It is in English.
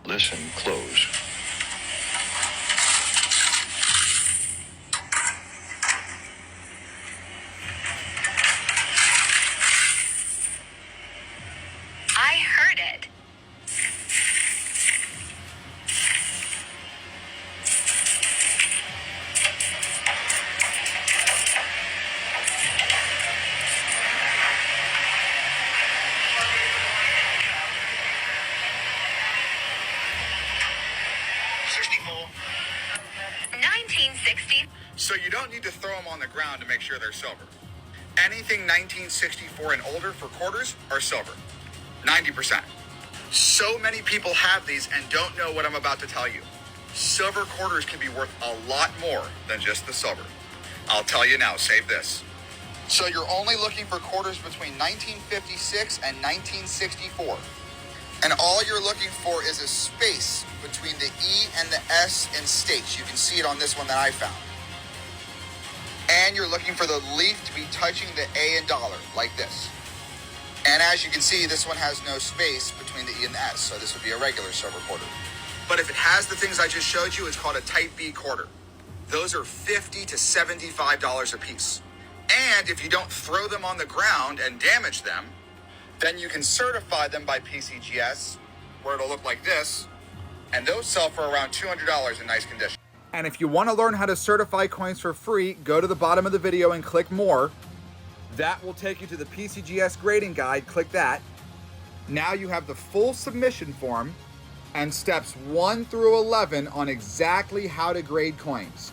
Listen close. I heard it. So you don't need to throw them on the ground to make sure they're silver. Anything 1964 and older for quarters are silver. 90%. So many people have these and don't know what I'm about to tell you. Silver quarters can be worth a lot more than just the silver. I'll tell you now, save this. So you're only looking for quarters between 1956 and 1964. And all you're looking for is a space between the E and the S in states. You can see it on this one that I found. And you're looking for the leaf to be touching the A in dollar, like this. And as you can see, this one has no space between the E and the S, so this would be a regular silver quarter. But if it has the things I just showed you, it's called a Type B quarter. Those are $50 to $75 a piece. And if you don't throw them on the ground and damage them, then you can certify them by PCGS, where it'll look like this, and those sell for around $200 in nice condition. And if you want to learn how to certify coins for free, go to the bottom of the video and click more. That will take you to the PCGS grading guide. Click that. Now you have the full submission form and steps 1 through 11 on exactly how to grade coins.